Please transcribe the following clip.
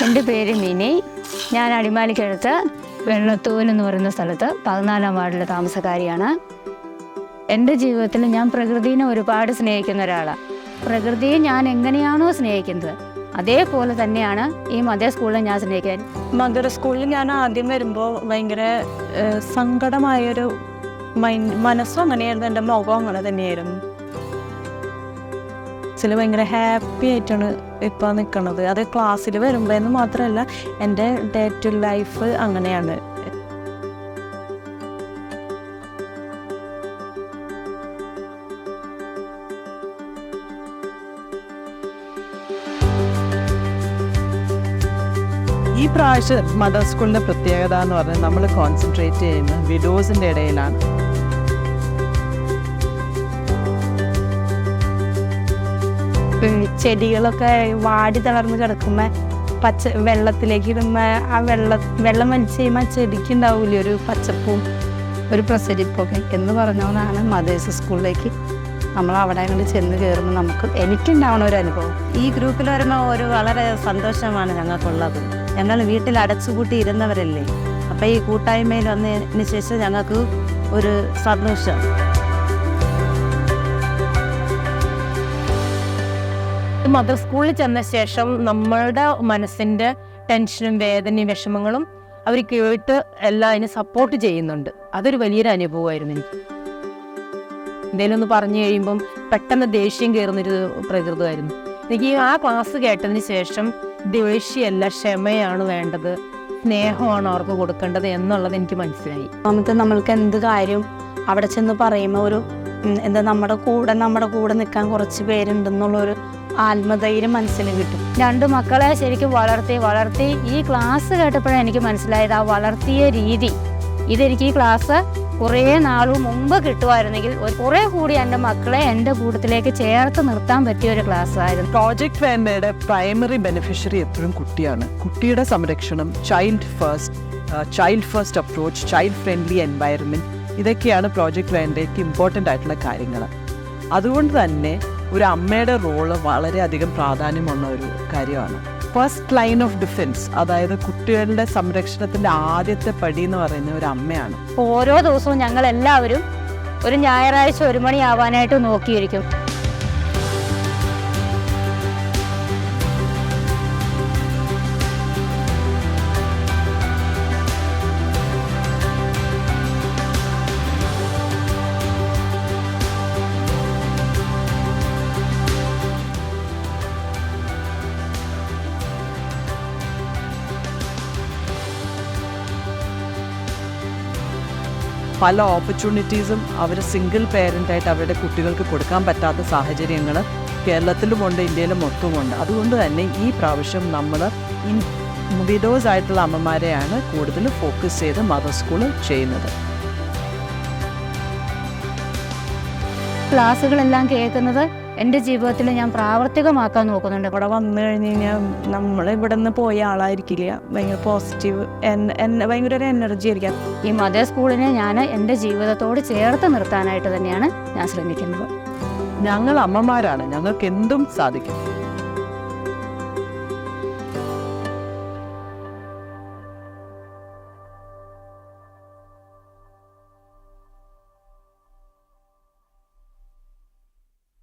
എൻ്റെ പേര് മിനി. ഞാൻ അടിമാലിക്കടുത്ത് വെള്ളത്തൂവൽ എന്ന് പറയുന്ന സ്ഥലത്ത് 14-ാം വാർഡിലെ താമസക്കാരിയാണ്. എൻ്റെ ജീവിതത്തിൽ ഞാൻ പ്രകൃതിനെ ഒരുപാട് സ്നേഹിക്കുന്ന ഒരാളാണ്. പ്രകൃതിയെ ഞാൻ എങ്ങനെയാണോ സ്നേഹിക്കുന്നത് അതേപോലെ തന്നെയാണ് ഈ മദർ സ്കൂളിൽ ഞാൻ സ്നേഹിക്കാൻ. മദർ സ്കൂളിൽ ഞാൻ ആദ്യം വരുമ്പോൾ ഭയങ്കര സങ്കടമായൊരു മനസ്സും അങ്ങനെയായിരുന്നു, എൻ്റെ മുഖം അങ്ങനെ തന്നെയായിരുന്നു. ഭയങ്കര ഹാപ്പി ആയിട്ടാണ് ഇപ്പോൾ നിൽക്കുന്നത്. അത് ക്ലാസ്സിൽ വരുമ്പോൾ എന്ന് മാത്രമല്ല, എൻ്റെ ഡേ ടു ലൈഫ് അങ്ങനെയാണ്. ഈ പ്രാവശ്യം മദർ സ്കൂളിൻ്റെ പ്രത്യേകത എന്ന് പറഞ്ഞാൽ നമ്മൾ കോൺസെൻട്രേറ്റ് ചെയ്യുന്നത് വിഡോസിൻ്റെ ഇടയിലാണ്. ചെടികളൊക്കെ വാടി തളർന്ന് കിടക്കുമ്പോൾ വെള്ളത്തിലേക്ക് ഇടുമ്പോൾ ആ വെള്ളം വലിച്ച് കഴിയുമ്പോൾ ആ ചെടിക്ക് ഉണ്ടാവില്ലേ ഒരു പച്ചപ്പും ഒരു പ്രസരിപ്പൊക്കെ എന്ന് പറഞ്ഞുകൊണ്ടാണ് മദേഴ്സ് സ്കൂളിലേക്ക് നമ്മൾ അവിടെ അങ്ങോട്ട് ചെന്ന് കയറുമ്പോൾ എനിക്കുണ്ടാവണ ഒരു അനുഭവം. ഈ ഗ്രൂപ്പിൽ വരുമ്പോൾ വളരെ സന്തോഷമാണ് ഞങ്ങൾക്കുള്ളത്. ഞങ്ങൾ വീട്ടിൽ അടച്ചുപൂട്ടി ഇരുന്നവരല്ലേ, അപ്പോൾ ഈ കൂട്ടായ്മയിൽ വന്നതിന് ശേഷം ഞങ്ങൾക്ക് ഒരു സന്തോഷം. മദർ സ്കൂളിൽ ചെന്ന ശേഷം നമ്മളുടെ മനസ്സിൻ്റെ ടെൻഷനും വേദനയും വിഷമങ്ങളും അവർ കേട്ട് എല്ലാം അതിനെ സപ്പോർട്ട് ചെയ്യുന്നുണ്ട്. അതൊരു വലിയൊരു അനുഭവമായിരുന്നു എനിക്ക്. എന്തെങ്കിലും ഒന്ന് പറഞ്ഞു കഴിയുമ്പം പെട്ടെന്ന് ദേഷ്യം കയറുന്നൊരു പ്രകൃതമായിരുന്നു എനിക്ക്. ആ ക്ലാസ് കേട്ടതിന് ശേഷം ദേഷ്യമല്ല, ക്ഷമയാണ് വേണ്ടത്, സ്നേഹമാണ് അവർക്ക് കൊടുക്കേണ്ടത് എന്നുള്ളത് എനിക്ക് മനസ്സിലായി. നമ്മൾക്ക് എന്ത് കാര്യം അവിടെ ചെന്ന് പറയുമ്പോൾ നമ്മുടെ കൂടെ നിൽക്കാൻ കുറച്ച് പേരുണ്ടെന്നുള്ളൊരു ആത്മധൈര്യം മനസ്സിൽ കിട്ടും. 2 മക്കളെ ശരിക്കും വളർത്തി ഈ ക്ലാസ് കേട്ടപ്പോഴാണ് എനിക്ക് മനസ്സിലായത് ആ വളർത്തിയ രീതി. ഇതെനിക്ക് ഈ ക്ലാസ് കുറേ നാൾ മുമ്പ് കിട്ടുമായിരുന്നെങ്കിൽ കുറേ കൂടി എൻ്റെ മക്കളെ എൻ്റെ കൂട്ടത്തിലേക്ക് ചേർത്ത് നിർത്താൻ പറ്റിയ ഒരു ക്ലാസ് ആയിരുന്നു. പ്രോജക്റ്റ് വേണ്ടയുടെ പ്രൈമറി ബെനിഫിഷ്യറി എപ്പോഴും കുട്ടിയാണ്. കുട്ടിയുടെ സംരക്ഷണം, child first approach, child friendly environment, ഇതൊക്കെയാണ് പ്രോജക്റ്റ് വേണ്ടയ്ക്ക് ഇമ്പോർട്ടൻ്റ് ആയിട്ടുള്ള കാര്യങ്ങൾ. അതുകൊണ്ട് തന്നെ ഒരു അമ്മയുടെ റോള് വളരെയധികം പ്രാധാന്യമുള്ള ഒരു കാര്യമാണ്. ഫസ്റ്റ് ലൈൻ ഓഫ് ഡിഫെൻസ്, അതായത് കുട്ടികളുടെ സംരക്ഷണത്തിൻ്റെ ആദ്യത്തെ പടി എന്ന് പറയുന്നത് ഒരു അമ്മയാണ്. ഓരോ ദിവസവും ഞങ്ങൾ എല്ലാവരും ഒരു ഞായറാഴ്ച 1 മണിയാവാനായിട്ട് നോക്കിയിരിക്കും. പല ഓപ്പർച്യൂണിറ്റീസും അവർ സിംഗിൾ പേരൻ്റായിട്ട് അവരുടെ കുട്ടികൾക്ക് കൊടുക്കാൻ പറ്റാത്ത സാഹചര്യങ്ങൾ കേരളത്തിലുമുണ്ട്, ഇന്ത്യയിലും മൊത്തമുണ്ട്. അതുകൊണ്ട് തന്നെ ഈ പ്രാവശ്യം നമ്മൾ വിഡോസ് ആയിട്ടുള്ള അമ്മമാരെയാണ് കൂടുതൽ ഫോക്കസ് ചെയ്ത് മദർ സ്കൂൾ ചെയ്യുന്നത്. ക്ലാസ്സുകളെല്ലാം കേൾക്കുന്നത് എൻ്റെ ജീവിതത്തിൽ ഞാൻ പ്രാവർത്തികമാക്കാൻ നോക്കുന്നുണ്ട്. ഇവിടെ വന്നു കഴിഞ്ഞ് കഴിഞ്ഞാൽ നമ്മളിവിടെ നിന്ന് പോയ ആളായിരിക്കില്ല. ഭയങ്കര പോസിറ്റീവ്, ഭയങ്കര ഒരു എനർജി ആയിരിക്കാം. ഈ മദർ സ്കൂളിനെ ഞാൻ എൻ്റെ ജീവിതത്തോട് ചേർത്ത് നിർത്താനായിട്ട് തന്നെയാണ് ഞാൻ ശ്രമിക്കുന്നത്. ഞങ്ങൾ അമ്മമാരാണ്, ഞങ്ങൾക്ക് എന്തും സാധിക്കും.